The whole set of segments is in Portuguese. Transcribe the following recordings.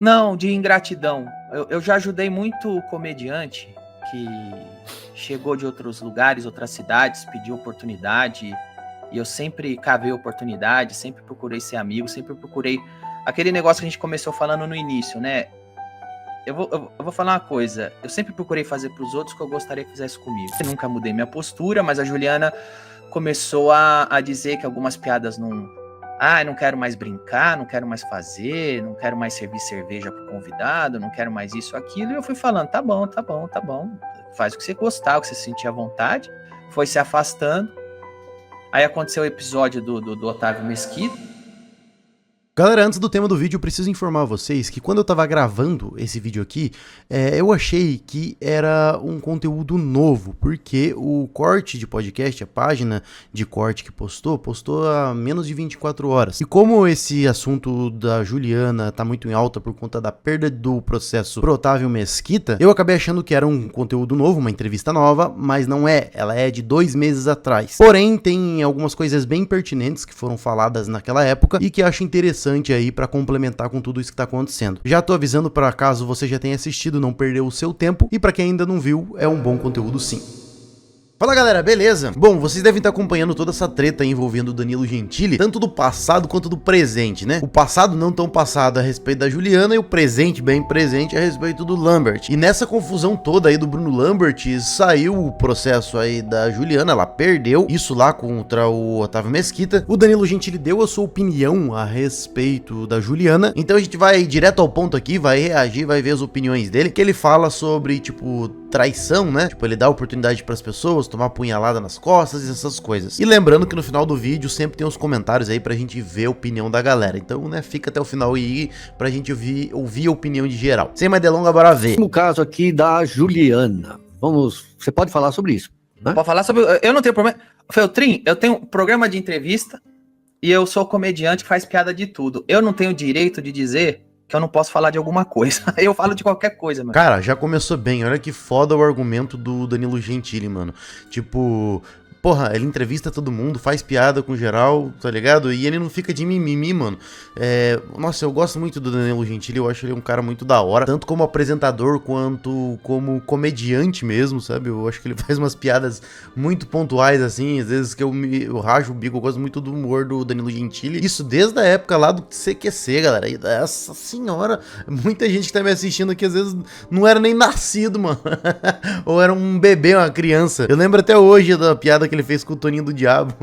Não, de ingratidão. Eu já ajudei muito comediante que chegou de outros lugares, outras cidades, pediu oportunidade, e eu sempre cavei oportunidade, sempre procurei ser amigo, sempre procurei aquele negócio que a gente começou falando no início, né? Eu vou falar uma coisa, eu sempre procurei fazer para os outros o que eu gostaria que fizesse comigo. Eu nunca mudei minha postura, mas a Juliana começou a dizer que algumas piadas não. Ah, eu não quero mais brincar, não quero mais fazer, não quero mais servir cerveja pro convidado, não quero mais isso, aquilo. E eu fui falando, tá bom, tá bom, tá bom. Faz o que você gostar, o que você sentir à vontade. Foi se afastando. Aí aconteceu o episódio do Otávio Mesquita. Galera, antes do tema do vídeo, eu preciso informar vocês que quando eu tava gravando esse vídeo aqui, eu achei que era um conteúdo novo, porque o corte de podcast, a página de corte que postou há menos de 24 horas. E como esse assunto da Juliana tá muito em alta por conta da perda do processo pro Otávio Mesquita, eu acabei achando que era um conteúdo novo, uma entrevista nova, mas não é, ela é de 2 meses atrás. Porém, tem algumas coisas bem pertinentes que foram faladas naquela época e que acho interessante aí para complementar com tudo isso que tá acontecendo. Já tô avisando para caso você já tenha assistido, não perdeu o seu tempo, e para quem ainda não viu, é um bom conteúdo sim. Fala galera, beleza? Bom, vocês devem estar acompanhando toda essa treta envolvendo o Danilo Gentili, tanto do passado quanto do presente, né? O passado não tão passado a respeito da Juliana e o presente bem presente a respeito do Lambert. E nessa confusão toda aí do Bruno Lambert, saiu o processo aí da Juliana, ela perdeu isso lá contra o Otávio Mesquita. O Danilo Gentili deu a sua opinião a respeito da Juliana, então a gente vai direto ao ponto aqui, vai reagir, vai ver as opiniões dele, que ele fala sobre, tipo, traição, né? Tipo, ele dá oportunidade para as pessoas, tomar punhalada nas costas e essas coisas. E lembrando que no final do vídeo sempre tem os comentários aí pra gente ver a opinião da galera. Então, né, fica até o final aí pra gente ouvir a opinião de geral. Sem mais delongas, bora ver. No caso aqui da Juliana, você pode falar sobre isso, né? Pode falar sobre... Eu não tenho problema... Feltrin, eu tenho um programa de entrevista e eu sou comediante que faz piada de tudo. Eu não tenho direito de dizer que eu não posso falar de alguma coisa. Eu falo de qualquer coisa, mano. Cara, já começou bem. Olha que foda o argumento do Danilo Gentili, mano. Tipo... Porra, ele entrevista todo mundo, faz piada com geral, tá ligado? E ele não fica de mimimi, mano. Nossa, eu gosto muito do Danilo Gentili, eu acho ele um cara muito da hora. Tanto como apresentador, quanto como comediante mesmo, sabe? Eu acho que ele faz umas piadas muito pontuais, assim. Às vezes que eu rajo o bico, eu gosto muito do humor do Danilo Gentili. Isso desde a época lá do CQC, galera. E essa senhora, muita gente que tá me assistindo aqui, às vezes não era nem nascido, mano. Ou era um bebê, uma criança. Eu lembro até hoje da piada que ele fez com o Toninho do Diabo,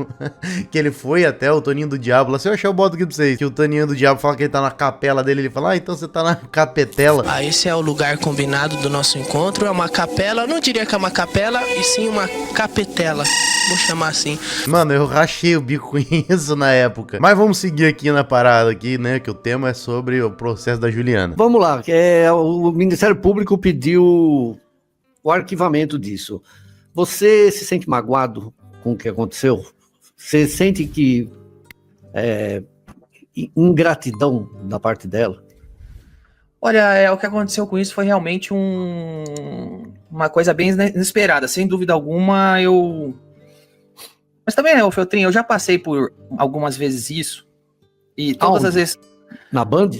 que ele foi até o Toninho do Diabo, lá se eu achar eu boto aqui pra vocês, que o Toninho do Diabo fala que ele tá na capela dele, ele fala, então você tá na capetela. Esse é o lugar combinado do nosso encontro, é uma capela, eu não diria que é uma capela, e sim uma capetela, vou chamar assim. Mano, eu rachei o bico com isso na época, mas vamos seguir aqui na parada aqui, né, que o tema é sobre o processo da Juliana. Vamos lá, o Ministério Público pediu o arquivamento disso. Você se sente magoado com o que aconteceu? Você sente que ingratidão da parte dela? Olha, o que aconteceu com isso foi realmente uma coisa bem inesperada. Sem dúvida alguma, Mas também, Feltrin, eu já passei por algumas vezes isso. E todas as vezes... Na Band?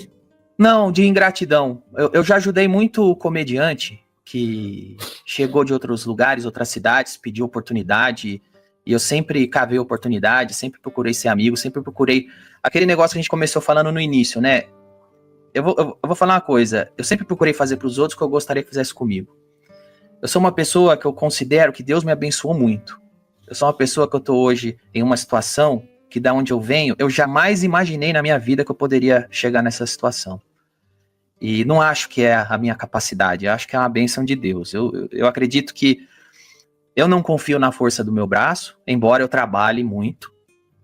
Não, de ingratidão. Eu já ajudei muito comediante que chegou de outros lugares, outras cidades, pediu oportunidade... E eu sempre cavei oportunidade, sempre procurei ser amigo, sempre procurei... Aquele negócio que a gente começou falando no início, né? Eu vou falar uma coisa. Eu sempre procurei fazer para os outros o que eu gostaria que fizesse comigo. Eu sou uma pessoa que eu considero que Deus me abençoou muito. Eu sou uma pessoa que eu tô hoje em uma situação que da onde eu venho, eu jamais imaginei na minha vida que eu poderia chegar nessa situação. E não acho que é a minha capacidade, acho que é uma bênção de Deus. Eu acredito que eu não confio na força do meu braço, embora eu trabalhe muito.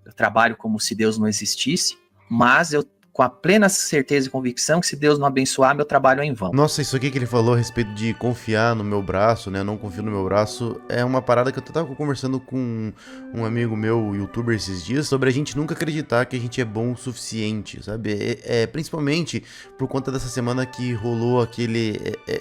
Eu trabalho como se Deus não existisse, mas eu com a plena certeza e convicção que se Deus não abençoar, meu trabalho é em vão. Nossa, isso aqui que ele falou a respeito de confiar no meu braço, né? Eu não confio no meu braço, é uma parada que eu tava conversando com um amigo meu, youtuber, esses dias, sobre a gente nunca acreditar que a gente é bom o suficiente, sabe? Principalmente por conta dessa semana que rolou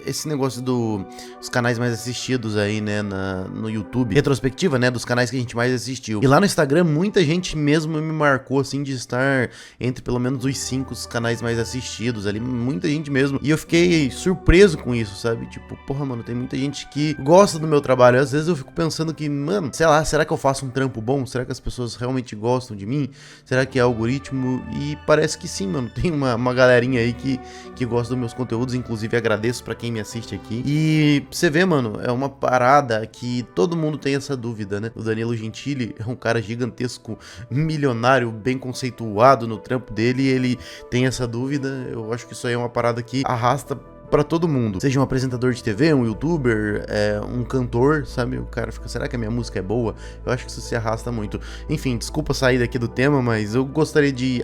esse negócio dos canais mais assistidos aí, né? No YouTube. Retrospectiva, né? Dos canais que a gente mais assistiu. E lá no Instagram, muita gente mesmo me marcou, assim, de estar entre pelo menos os 5 canais mais assistidos ali, muita gente mesmo. E eu fiquei surpreso com isso, sabe? Tipo, porra, mano, tem muita gente que gosta do meu trabalho. Às vezes eu fico pensando que, mano, sei lá, será que eu faço um trampo bom? Será que as pessoas realmente gostam de mim? Será que é algoritmo? E parece que sim, mano. Tem uma galerinha aí que gosta dos meus conteúdos, inclusive agradeço pra quem me assiste aqui. E você vê, mano, é uma parada que todo mundo tem essa dúvida, né? O Danilo Gentili é um cara gigantesco, milionário, bem conceituado no trampo dele, e ele tem essa dúvida. Eu acho que isso aí é uma parada que arrasta pra todo mundo, seja um apresentador de TV, um youtuber, um cantor, sabe? O cara fica, será que a minha música é boa? Eu acho que isso se arrasta muito. Enfim, desculpa sair daqui do tema, mas eu gostaria de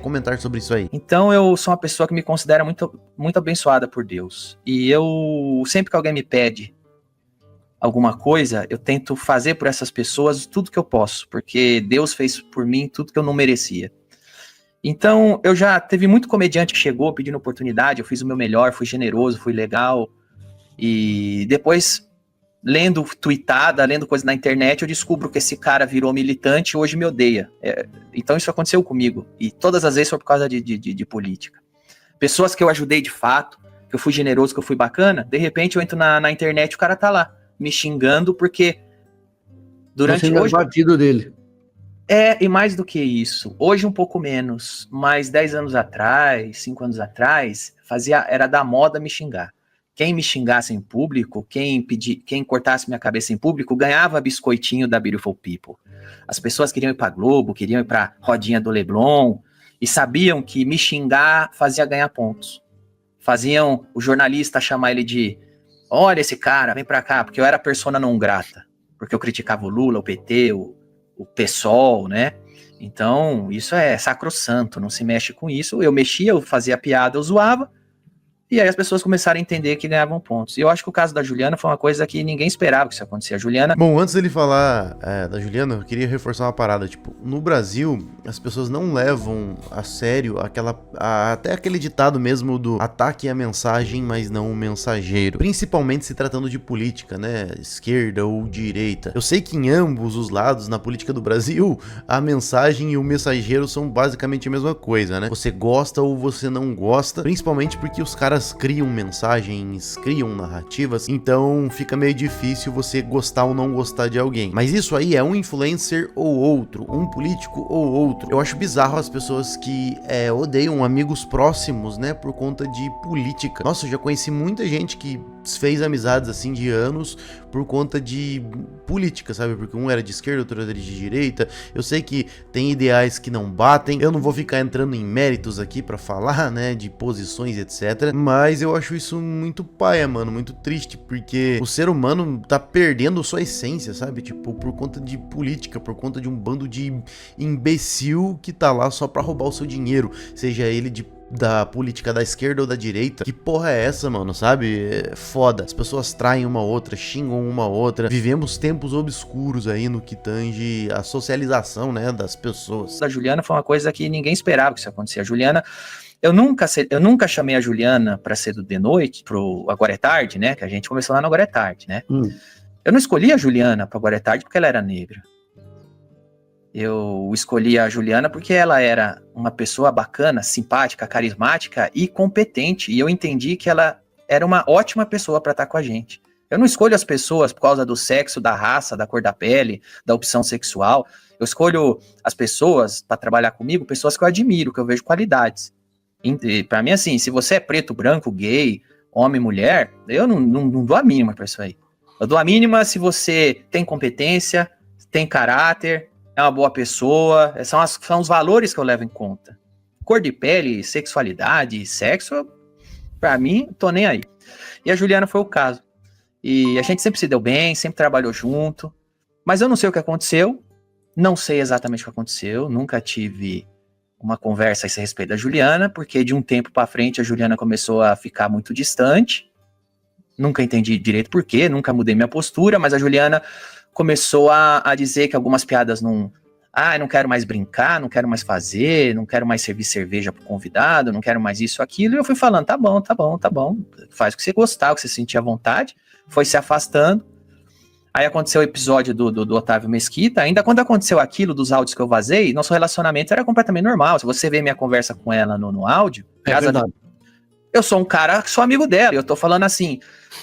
comentar sobre isso aí. Então eu sou uma pessoa que me considera muito, muito abençoada por Deus. E eu, sempre que alguém me pede alguma coisa, eu tento fazer por essas pessoas tudo que eu posso, porque Deus fez por mim tudo que eu não merecia. Então, eu já teve muito comediante que chegou pedindo oportunidade, eu fiz o meu melhor, fui generoso, fui legal, e depois, lendo tweetada, lendo coisa na internet, eu descubro que esse cara virou militante e hoje me odeia. Então isso aconteceu comigo, e todas as vezes foi por causa de política. Pessoas que eu ajudei de fato, que eu fui generoso, que eu fui bacana, de repente eu entro na internet e o cara tá lá, me xingando, porque durante hoje... o partido dele. E mais do que isso, hoje um pouco menos, mas 10 anos atrás, 5 anos atrás, era da moda me xingar. Quem me xingasse em público, quem cortasse minha cabeça em público, ganhava biscoitinho da Beautiful People. As pessoas queriam ir pra Globo, queriam ir pra rodinha do Leblon, e sabiam que me xingar fazia ganhar pontos. Faziam o jornalista chamar ele de, olha esse cara, vem pra cá, porque eu era persona não grata, porque eu criticava o Lula, o PT, o PSOL, né? Então, isso é sacrossanto, não se mexe com isso. Eu mexia, eu fazia piada, eu zoava, e aí as pessoas começaram a entender que ganhavam pontos. E eu acho que o caso da Juliana foi uma coisa que ninguém esperava que isso acontecesse. A Juliana... Bom, antes dele falar da Juliana, eu queria reforçar uma parada. Tipo, no Brasil, as pessoas não levam a sério até aquele ditado mesmo do ataque à mensagem, mas não o mensageiro. Principalmente se tratando de política, né? Esquerda ou direita. Eu sei que em ambos os lados, na política do Brasil, a mensagem e o mensageiro são basicamente a mesma coisa, né? Você gosta ou você não gosta, principalmente porque os caras criam mensagens, criam narrativas, então fica meio difícil você gostar ou não gostar de alguém. Mas isso aí é um influencer ou outro, um político ou outro. Eu acho bizarro as pessoas que odeiam amigos próximos, né, por conta de política. Nossa, eu já conheci muita gente que fez amizades assim de anos por conta de política, sabe? Porque um era de esquerda, outro era de direita. Eu sei que tem ideais que não batem. Eu não vou ficar entrando em méritos aqui pra falar, né, de posições, etc. Mas eu acho isso muito paia, mano, muito triste, porque o ser humano tá perdendo sua essência, sabe? Tipo, por conta de política, por conta de um bando de imbecil que tá lá só pra roubar o seu dinheiro, seja ele da política da esquerda ou da direita. Que porra é essa, mano, sabe? É foda. As pessoas traem uma outra, xingam uma outra. Vivemos tempos obscuros aí no que tange a socialização, né, das pessoas. A Juliana foi uma coisa que ninguém esperava que isso acontecesse. A Juliana, eu nunca chamei a Juliana pra ser do De Noite, pro Agora é Tarde, né, que a gente começou lá no Agora é Tarde, né. Eu não escolhi a Juliana pro Agora é Tarde porque ela era negra. Eu escolhi a Juliana porque ela era uma pessoa bacana, simpática, carismática e competente. E eu entendi que ela era uma ótima pessoa para estar com a gente. Eu não escolho as pessoas por causa do sexo, da raça, da cor da pele, da opção sexual. Eu escolho as pessoas para trabalhar comigo, pessoas que eu admiro, que eu vejo qualidades. Para mim, assim, se você é preto, branco, gay, homem, mulher, eu não dou a mínima para isso aí. Eu dou a mínima se você tem competência, tem caráter, é uma boa pessoa, são os valores que eu levo em conta. Cor de pele, sexualidade, sexo, pra mim, tô nem aí. E a Juliana foi o caso. E a gente sempre se deu bem, sempre trabalhou junto, mas eu não sei o que aconteceu, não sei exatamente o que aconteceu, nunca tive uma conversa a esse respeito da Juliana, porque de um tempo pra frente a Juliana começou a ficar muito distante, nunca entendi direito por quê, nunca mudei minha postura, mas a Juliana começou a dizer que algumas piadas não quero mais brincar, não quero mais fazer, não quero mais servir cerveja pro convidado, não quero mais isso, aquilo, e eu fui falando, tá bom, faz o que você gostar, o que você sentir à vontade, foi se afastando. Aí aconteceu o episódio do Otávio Mesquita. Ainda quando aconteceu aquilo dos áudios que eu vazei, nosso relacionamento era completamente normal. Se você vê minha conversa com ela no áudio, verdade. eu sou um cara que sou amigo dela. Eu tô falando assim,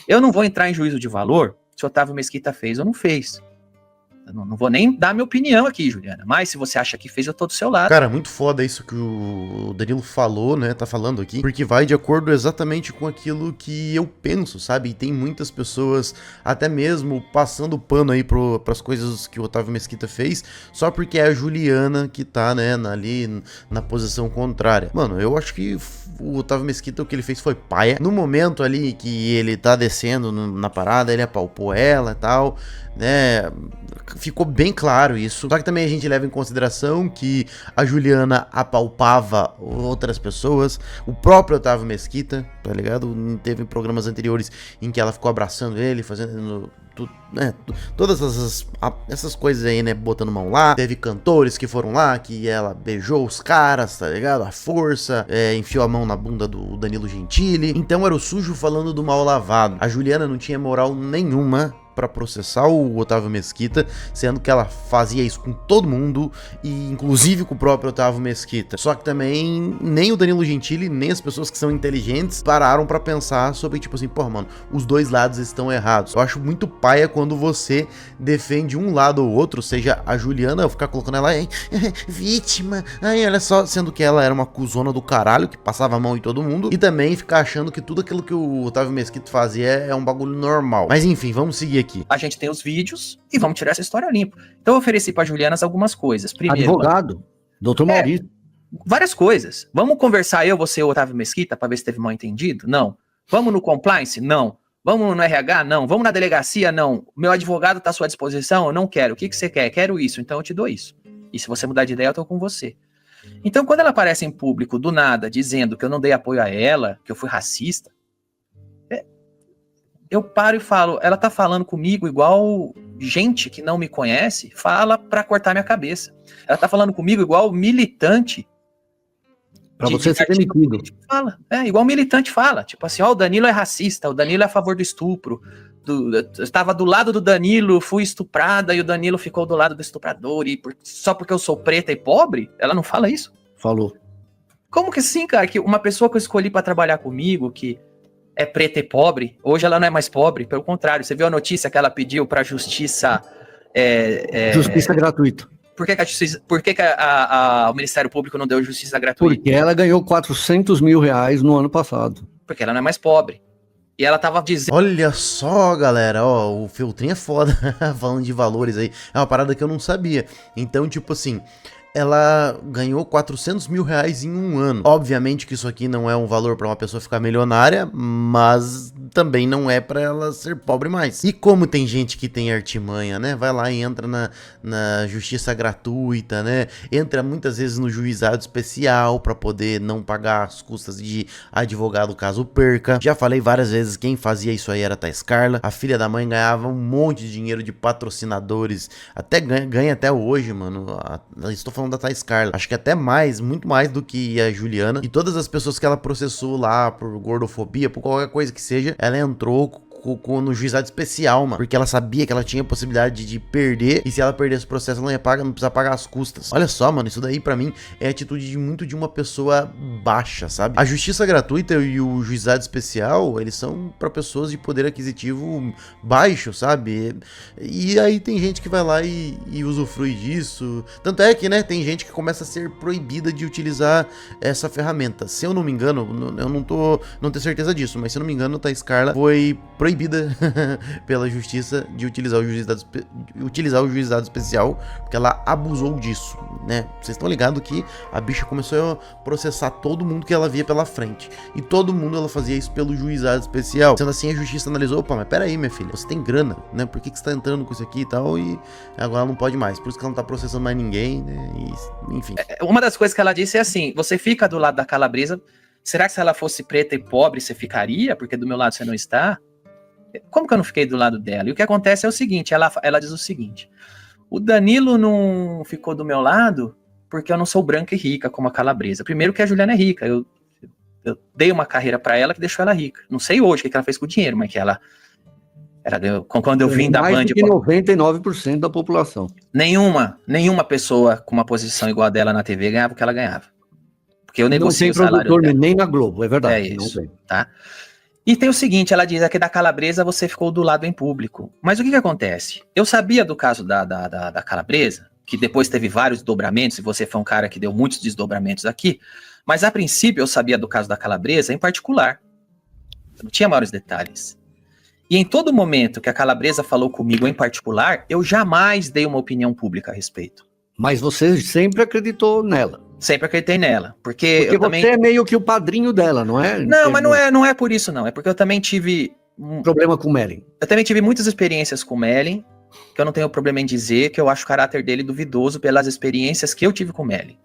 eu não vou entrar em juízo de valor se o Otávio Mesquita fez ou não fez. Eu não vou nem dar minha opinião aqui, Juliana. Mas se você acha que fez, eu tô do seu lado. Cara, muito foda isso que o Danilo falou, né? Tá falando aqui. Porque vai de acordo exatamente com aquilo que eu penso, sabe? E tem muitas pessoas, até mesmo passando pano aí pras coisas que o Otávio Mesquita fez, só porque é a Juliana que tá, né, ali na posição contrária. Mano, eu acho que o Otávio Mesquita, o que ele fez foi paia. No momento ali que ele tá descendo na parada, ele apalpou ela e tal, né? Ficou bem claro isso. Só que também a gente leva em consideração que a Juliana apalpava outras pessoas. O próprio Otávio Mesquita, tá ligado? Teve programas anteriores em que ela ficou abraçando ele, fazendo todas essas coisas aí, né? Botando mão lá. Teve cantores que foram lá, que ela beijou os caras, tá ligado? A força, enfiou a mão na bunda do Danilo Gentili. Então era o sujo falando do mal lavado. A Juliana não tinha moral nenhuma pra processar o Otávio Mesquita, sendo que ela fazia isso com todo mundo, e inclusive com o próprio Otávio Mesquita. Só que também nem o Danilo Gentili, nem as pessoas que são inteligentes pararam pra pensar sobre, tipo assim, pô, mano, os dois lados estão errados. Eu acho muito paia quando você defende um lado ou outro, seja a Juliana, ficar colocando ela aí, vítima, aí olha só, sendo que ela era uma cuzona do caralho, que passava a mão em todo mundo, e também ficar achando que tudo aquilo que o Otávio Mesquita fazia é um bagulho normal. Mas enfim, vamos seguir aqui. A gente tem os vídeos e vamos tirar essa história limpa. Então eu ofereci para Juliana algumas coisas. Primeiro, advogado, doutor Maurício. Várias coisas. Vamos conversar você e o Otávio Mesquita para ver se teve mal entendido? Não. Vamos no compliance? Não. Vamos no RH? Não. Vamos na delegacia? Não. Meu advogado está à sua disposição? Eu não quero. O que você quer? Quero isso. Então eu te dou isso. E se você mudar de ideia, eu tô com você. Então quando ela aparece em público do nada dizendo que eu não dei apoio a ela, que eu fui racista, eu paro e falo, ela tá falando comigo igual gente que não me conhece fala pra cortar minha cabeça. Ela tá falando comigo igual militante. Pra você ser demitido. Fala. Igual militante fala. Tipo assim, o Danilo é racista, o Danilo é a favor do estupro. Eu estava do lado do Danilo, fui estuprada e o Danilo ficou do lado do estuprador. E só porque eu sou preta e pobre, ela não fala isso? Falou. Como que assim, cara? Que uma pessoa que eu escolhi pra trabalhar comigo, que é preta e pobre, hoje ela não é mais pobre, pelo contrário, você viu a notícia que ela pediu para a justiça... justiça gratuita. Por que o Ministério Público não deu justiça gratuita? Porque ela ganhou 400 mil reais no ano passado. Porque ela não é mais pobre. E ela tava dizendo... Olha só, galera, ó, o Feltrinho é foda, falando de valores aí, é uma parada que eu não sabia. Então, tipo assim... Ela ganhou 400 mil reais em um ano. Obviamente que isso aqui não é um valor para uma pessoa ficar milionária, mas também não é para ela ser pobre mais. E como tem gente que tem artimanha, né? Vai lá e entra na justiça gratuita, né? Entra muitas vezes no juizado especial para poder não pagar as custas de advogado caso perca. Já falei várias vezes, quem fazia isso aí era a Thaís Carla. A filha da mãe ganhava um monte de dinheiro de patrocinadores. Até ganha até hoje, mano. Estou falando da Thaís Carla, acho que até mais, muito mais do que a Juliana, e todas as pessoas que ela processou lá por gordofobia, por qualquer coisa que seja, ela entrou no juizado especial, mano, porque ela sabia que ela tinha a possibilidade de perder, e se ela perdesse o processo, ela não precisa pagar as custas. Olha só, mano, isso daí pra mim é atitude muito de uma pessoa baixa, sabe? A justiça gratuita e o juizado especial, eles são pra pessoas de poder aquisitivo baixo, sabe? E aí tem gente que vai lá e usufrui disso. Tanto é que, né, tem gente que começa a ser proibida de utilizar essa ferramenta. Se eu não me engano, eu não tenho certeza disso, mas se eu não me engano, a Thaís Carla foi proibida pela justiça de utilizar o juizado especial, porque ela abusou disso, né? Vocês estão ligados que a bicha começou a processar todo mundo que ela via pela frente, e todo mundo ela fazia isso pelo juizado especial. Sendo assim, a justiça analisou, opa, mas peraí, minha filha, você tem grana, né? Por que você tá entrando com isso aqui e tal, e agora ela não pode mais, por isso que ela não tá processando mais ninguém, né? E, enfim. Uma das coisas que ela disse é assim, você fica do lado da Calabresa, será que se ela fosse preta e pobre, você ficaria? Porque do meu lado você não está? Como que eu não fiquei do lado dela? E o que acontece é o seguinte, ela diz o seguinte, o Danilo não ficou do meu lado porque eu não sou branca e rica como a Calabresa. Primeiro que a Juliana é rica, eu dei uma carreira pra ela que deixou ela rica. Não sei hoje o que ela fez com o dinheiro, mas que ela Quando eu vim da Band... Mais do que 99% da população. Nenhuma pessoa com uma posição igual a dela na TV ganhava o que ela ganhava. Porque eu negocio o salário produtor dela. nem na Globo, é verdade. É isso, tá? E tem o seguinte, ela diz aqui da Calabresa você ficou do lado em público. Mas o que acontece? Eu sabia do caso da Calabresa, que depois teve vários desdobramentos, e você foi um cara que deu muitos desdobramentos aqui, mas a princípio eu sabia do caso da Calabresa em particular. Eu não tinha maiores detalhes. E em todo momento que a Calabresa falou comigo em particular, eu jamais dei uma opinião pública a respeito. Mas você sempre acreditou nela. Sempre acreditei nela. Porque eu você é meio que o padrinho dela, não é? Não, mas não é por isso, não. É porque eu também tive... problema com o Mellen. Eu também tive muitas experiências com o Mellen, que eu não tenho problema em dizer que eu acho o caráter dele duvidoso pelas experiências que eu tive com o Mellen.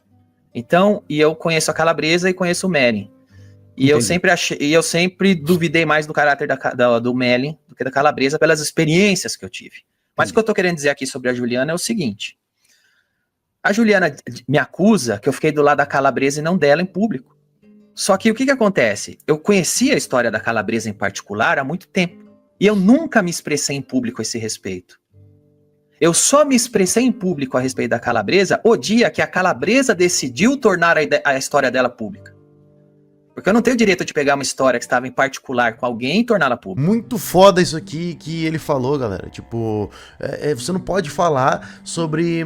Então, e eu conheço a Calabresa e conheço o Mellen. E eu sempre duvidei mais do caráter do Mellen do que da Calabresa pelas experiências que eu tive. Mas o que eu tô querendo dizer aqui sobre a Juliana é o seguinte. A Juliana me acusa que eu fiquei do lado da Calabresa e não dela em público. Só que o que acontece? Eu conhecia a história da Calabresa em particular há muito tempo. E eu nunca me expressei em público a esse respeito. Eu só me expressei em público a respeito da Calabresa o dia que a Calabresa decidiu tornar a história dela pública. Porque eu não tenho o direito de pegar uma história que estava em particular com alguém e torná-la pública. Muito foda isso aqui que ele falou, galera. Tipo, você não pode falar sobre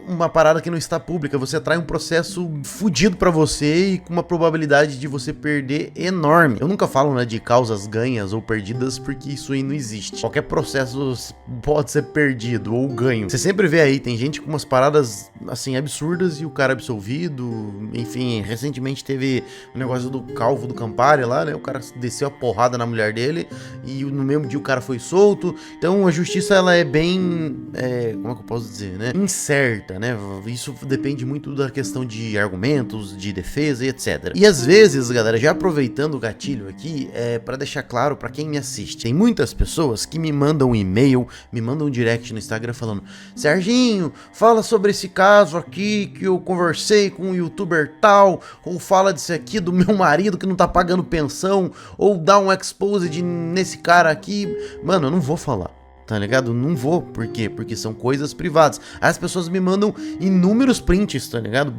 uma parada que não está pública. Você atrai um processo fudido pra você e com uma probabilidade de você perder enorme. Eu nunca falo, né, de causas ganhas ou perdidas, porque isso aí não existe. Qualquer processo pode ser perdido ou ganho. Você sempre vê aí, tem gente com umas paradas, assim, absurdas e o cara absolvido. Enfim, recentemente teve um negócio do Calvo do Campari lá, né? O cara desceu a porrada na mulher dele e no mesmo dia o cara foi solto. Então a justiça, ela é bem, como é que eu posso dizer, né? Incerta, né? Isso depende muito da questão de argumentos, de defesa e etc. E às vezes, galera, já aproveitando o gatilho aqui, pra deixar claro pra quem me assiste, tem muitas pessoas que me mandam um e-mail, me mandam um direct no Instagram falando: Serginho, fala sobre esse caso aqui que eu conversei com um youtuber tal, ou fala disso aqui do meu marido que não tá pagando pensão, ou dá um exposed nesse cara aqui. Mano, eu não vou falar, tá ligado? Não vou. Por quê? Porque são coisas privadas. Aí as pessoas me mandam inúmeros prints, tá ligado?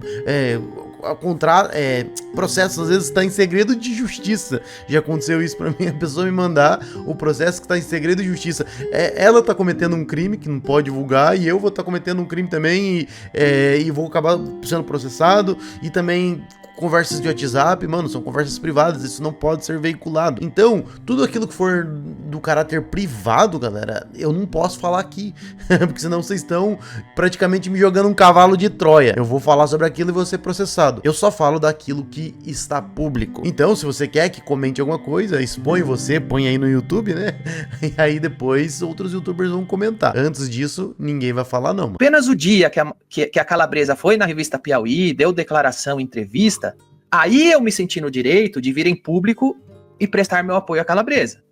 Processo às vezes está em segredo de justiça. Já aconteceu isso pra mim, a pessoa me mandar o processo que está em segredo de justiça. Ela tá cometendo um crime que não pode divulgar, e eu vou estar cometendo um crime também, e vou acabar sendo processado, e também conversas de WhatsApp, mano, são conversas privadas, isso não pode ser veiculado. Então, tudo aquilo que for do caráter privado, galera, eu não posso falar aqui, porque senão vocês estão praticamente me jogando um cavalo de Troia. Eu vou falar sobre aquilo e vou ser processado. Eu só falo daquilo que está público. Então, se você quer que comente alguma coisa, expõe você, põe aí no YouTube, né? E aí depois outros youtubers vão comentar. Antes disso, ninguém vai falar não. Apenas o dia que a Calabresa foi na revista Piauí, deu declaração, entrevista, aí eu me senti no direito de vir em público e prestar meu apoio à Calabresa.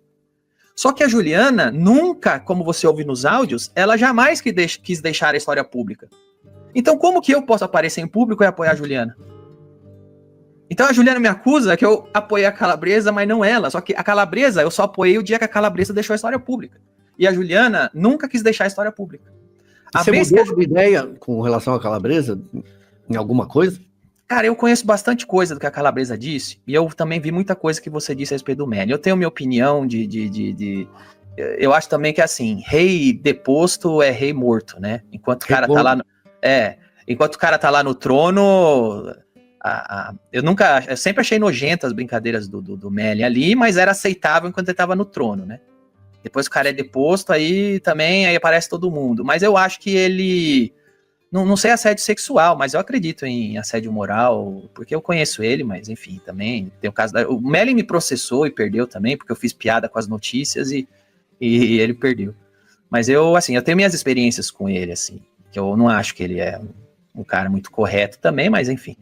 Só que a Juliana nunca, como você ouve nos áudios, ela jamais quis deixar a história pública. Então como que eu posso aparecer em público e apoiar a Juliana? Então a Juliana me acusa que eu apoiei a Calabresa, mas não ela. Só que a Calabresa eu só apoiei o dia que a Calabresa deixou a história pública. E a Juliana nunca quis deixar a história pública. Você mudou de ideia com relação à Calabresa em alguma coisa? Cara, eu conheço bastante coisa do que a Calabresa disse, e eu também vi muita coisa que você disse a respeito do Mellen. Eu tenho minha opinião eu acho também que, assim, rei deposto é rei morto, né? Enquanto o cara tá lá enquanto o cara tá lá no trono, eu sempre achei nojento as brincadeiras do Mellen ali, mas era aceitável enquanto ele tava no trono, né? Depois o cara é deposto, aí aparece todo mundo. Mas eu acho que ele... Não sei assédio sexual, mas eu acredito em assédio moral, porque eu conheço ele, mas enfim, também tem o caso o Mellen me processou e perdeu também, porque eu fiz piada com as notícias e ele perdeu. Mas eu tenho minhas experiências com ele, assim, que eu não acho que ele é um cara muito correto também, mas enfim.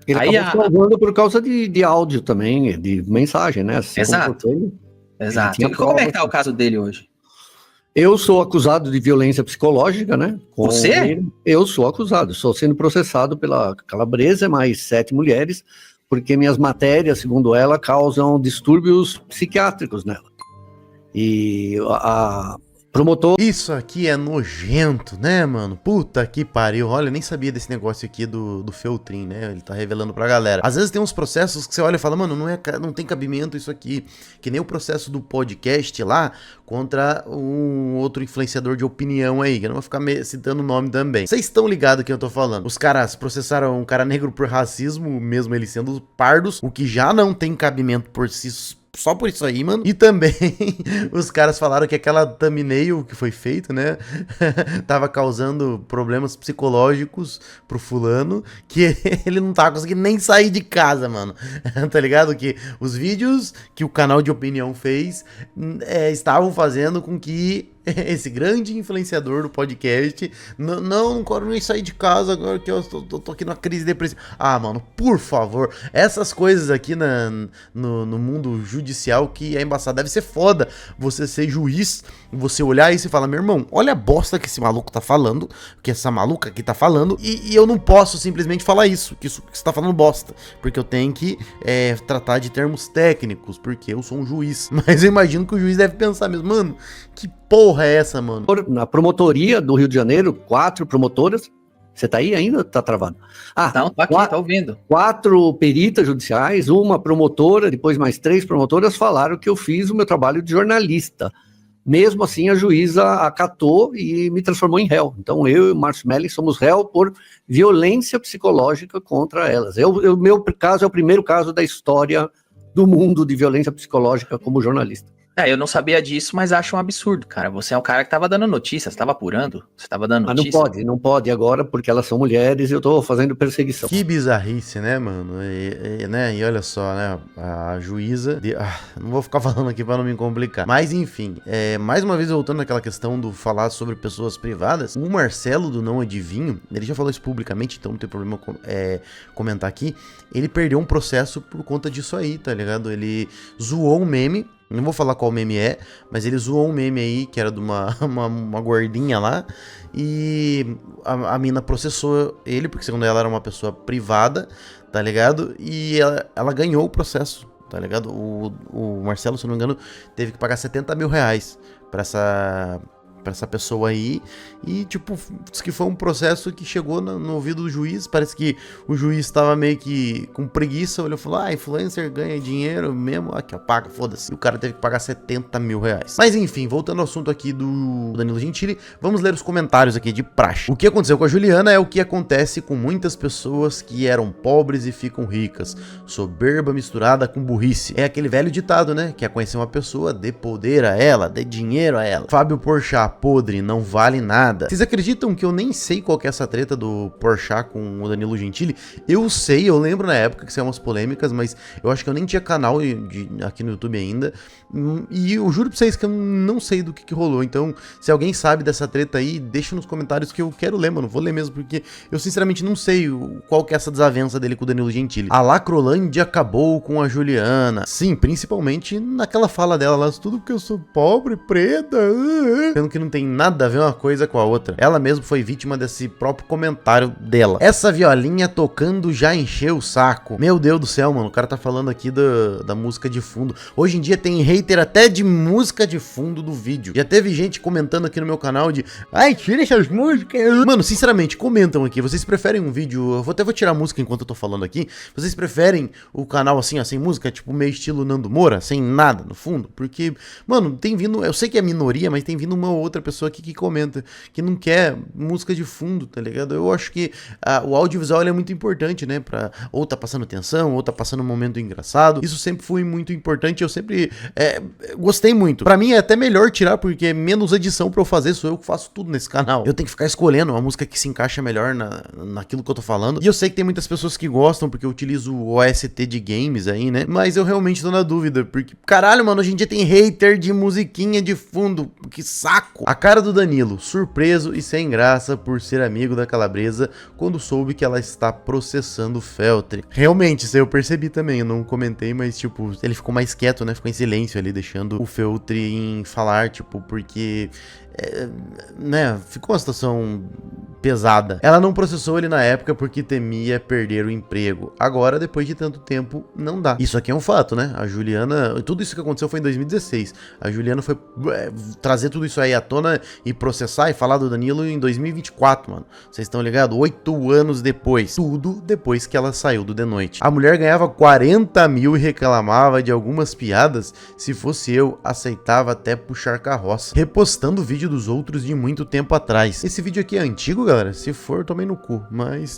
Ele acabou salvando por causa de áudio também, de mensagem, né? Exato. E como é que tá o caso dele hoje? Eu sou acusado de violência psicológica, né? Você? Eu sou acusado. Estou sendo processado pela Calabresa, mais 7 mulheres, porque minhas matérias, segundo ela, causam distúrbios psiquiátricos nela. E a promotor... Isso aqui é nojento, né, mano? Puta que pariu. Olha, eu nem sabia desse negócio aqui do Feltrin, né? Ele tá revelando pra galera. Às vezes tem uns processos que você olha e fala, mano, não tem cabimento isso aqui. Que nem o processo do podcast lá contra um outro influenciador de opinião aí, que eu não vou ficar citando o nome também. Vocês estão ligados que eu tô falando. Os caras processaram um cara negro por racismo, mesmo ele sendo pardos, o que já não tem cabimento por si só por isso aí, mano. E também os caras falaram que aquela thumbnail que foi feita, né, tava causando problemas psicológicos pro fulano, que ele não tava conseguindo nem sair de casa, mano. Tá ligado? Que os vídeos que o canal de opinião fez estavam fazendo com que esse grande influenciador do podcast não quero nem sair de casa agora que eu tô aqui numa crise depressiva. Ah, mano, por favor, essas coisas aqui no mundo judicial que é embaçado. Deve ser foda você ser juiz, você olhar isso e falar, meu irmão, olha a bosta que esse maluco tá falando, que essa maluca aqui tá falando, e eu não posso simplesmente falar isso, que isso que você tá falando bosta, porque eu tenho que tratar de termos técnicos, porque eu sou um juiz. Mas eu imagino que o juiz deve pensar mesmo, mano, que porra é essa, mano? Na promotoria do Rio de Janeiro, 4 promotoras. Você tá aí ainda? Tá travado. Não, tô aqui, tô ouvindo. 4 peritas judiciais, uma promotora, depois mais 3 promotoras falaram que eu fiz o meu trabalho de jornalista. Mesmo assim, a juíza acatou e me transformou em réu. Então, eu e o Márcio Melling somos réu por violência psicológica contra elas. O meu caso é o primeiro caso da história do mundo de violência psicológica como jornalista. Eu não sabia disso, mas acho um absurdo, cara. Você é um cara que tava dando notícias, tava apurando, você tava dando notícias. Mas não pode agora, porque elas são mulheres e eu tô fazendo perseguição. Que bizarrice, né, mano? Né? E olha só, né, a juíza... não vou ficar falando aqui pra não me complicar. Mas, enfim, mais uma vez voltando naquela questão do falar sobre pessoas privadas, o Marcelo do Não Adivinho, ele já falou isso publicamente, então não tem problema comentar aqui, ele perdeu um processo por conta disso aí, tá ligado? Ele zoou um meme, não vou falar qual meme é, mas ele zoou um meme aí, que era de uma gordinha lá, e a mina processou ele, porque segundo ela era uma pessoa privada, tá ligado? E ela ganhou o processo, tá ligado? O Marcelo, se não me engano, teve que pagar 70 mil reais pra essa pessoa aí, e tipo, diz que foi um processo que chegou no ouvido do juiz. Parece que o juiz tava meio que com preguiça, olhou e falou, influencer ganha dinheiro mesmo, aqui ó, paga, foda-se, e o cara teve que pagar 70 mil reais. Mas enfim, voltando ao assunto aqui do Danilo Gentili, vamos ler os comentários aqui de praxe. O que aconteceu com a Juliana é o que acontece com muitas pessoas que eram pobres e ficam ricas, soberba misturada com burrice. É aquele velho ditado, né, que é conhecer uma pessoa, dê poder a ela, dê dinheiro a ela. Fábio Porchat, podre, não vale nada. Vocês acreditam que eu nem sei qual que é essa treta do Porchat com o Danilo Gentili? Eu sei, eu lembro na época que saiu umas polêmicas, mas eu acho que eu nem tinha canal aqui no YouTube ainda, e eu juro pra vocês que eu não sei do que rolou. Então, se alguém sabe dessa treta aí, deixa nos comentários que eu quero ler, mano, vou ler mesmo, porque eu sinceramente não sei qual que é essa desavença dele com o Danilo Gentili. A Lacrolândia acabou com a Juliana. Sim, principalmente naquela fala dela lá, tudo porque eu sou pobre, preta, sendo que não tem nada a ver uma coisa com a outra. Ela mesmo foi vítima desse próprio comentário dela. Essa violinha tocando já encheu o saco. Meu Deus do céu, mano, o cara tá falando aqui da música de fundo. Hoje em dia tem hater até de música de fundo do vídeo. Já teve gente comentando aqui no meu canal de tira essas músicas. Mano, sinceramente, comentam aqui. Vocês preferem um vídeo... Eu até vou tirar a música enquanto eu tô falando aqui. Vocês preferem o canal assim, ó, sem música? Tipo, meio estilo Nando Moura? Sem nada no fundo? Porque, mano, tem vindo... Eu sei que é minoria, mas tem vindo uma outra pessoa aqui que comenta que não quer música de fundo, tá ligado? Eu acho que o audiovisual é muito importante, né? Pra ou tá passando tensão, ou tá passando um momento engraçado. Isso sempre foi muito importante. Eu sempre gostei muito. Pra mim é até melhor tirar, porque é menos edição pra eu fazer. Sou eu que faço tudo nesse canal. Eu tenho que ficar escolhendo uma música que se encaixa melhor naquilo que eu tô falando. E eu sei que tem muitas pessoas que gostam, porque eu utilizo o OST de games aí, né? Mas eu realmente tô na dúvida, porque, caralho, mano, hoje em dia tem hater de musiquinha de fundo. Que saco! A cara do Danilo, surpreso e sem graça por ser amigo da Calabresa quando soube que ela está processando o Feltri. Realmente, isso aí eu percebi também, eu não comentei, mas tipo, ele ficou mais quieto, né? Ficou em silêncio ali, deixando o Feltri em falar, tipo, porque né, ficou uma situação pesada. Ela não processou ele na época porque temia perder o emprego. Agora, depois de tanto tempo, não dá. Isso aqui é um fato, né? A Juliana... Tudo isso que aconteceu foi em 2016. A Juliana foi trazer tudo isso aí à tona e processar e falar do Danilo em 2024, mano. Vocês estão ligados? 8 anos depois. Tudo depois que ela saiu do The Noite. A mulher ganhava 40 mil e reclamava de algumas piadas. Se fosse eu, aceitava até puxar carroça. Repostando o vídeo dos outros de muito tempo atrás. Esse vídeo aqui é antigo, galera? Se for, tomei no cu, mas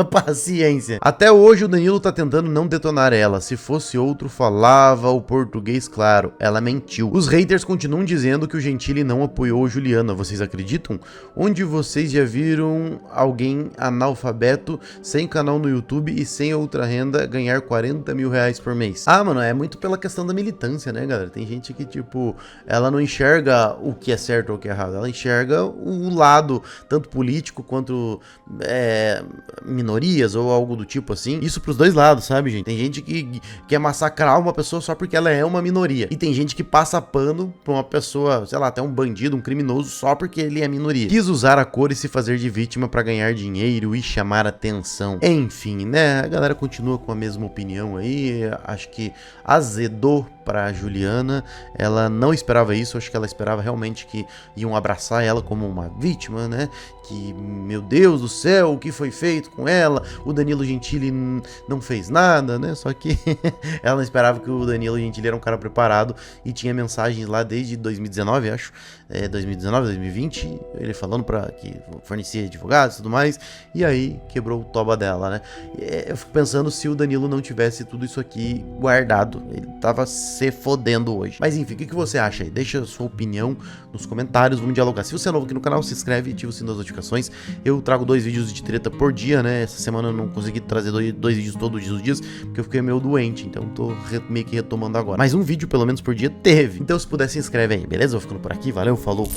paciência. Até hoje o Danilo tá tentando não detonar ela. Se fosse outro, falava o português claro. Ela mentiu. Os haters continuam dizendo que o Gentili não apoiou a Juliana. Vocês acreditam? Onde vocês já viram alguém analfabeto, sem canal no YouTube e sem outra renda, ganhar 40 mil reais por mês? Ah, mano, é muito pela questão da militância, né, galera? Tem gente que, tipo, ela não enxerga o que é certo ou o que é errado. Ela enxerga o lado, tanto político quanto minorias ou algo do tipo assim. Isso pros dois lados, sabe, gente? Tem gente que quer massacrar uma pessoa só porque ela é uma minoria. E tem gente que passa pano pra uma pessoa, sei lá, até um bandido, um criminoso, só porque ele é minoria. Quis usar a cor e se fazer de vítima pra ganhar dinheiro e chamar atenção. Enfim, né? A galera continua com a mesma opinião aí. Acho que azedou pra Juliana. Ela não esperava isso. Acho que ela esperava realmente que iam abraçar ela como uma vítima, né? Que, meu Deus do céu, o que foi feito com ela? O Danilo Gentili não fez nada, né? Só que ela não esperava que o Danilo Gentili era um cara preparado e tinha mensagens lá desde 2019, acho. 2019, 2020, ele falando que fornecia advogados e tudo mais. E aí quebrou o toba dela, né? Eu fico pensando se o Danilo não tivesse tudo isso aqui guardado. Ele tava se fodendo hoje. Mas enfim, o que você acha aí? Deixa a sua opinião nos comentários, vamos dialogar. Se você é novo aqui no canal, se inscreve e ativa o sino das notificações. Eu trago 2 vídeos de treta por dia, né? Essa semana eu não consegui trazer 2 vídeos todos os dias, porque eu fiquei meio doente, então tô meio que retomando agora. Mas um vídeo pelo menos por dia teve. Então se puder, se inscreve aí, beleza? Vou ficando por aqui, valeu, falou!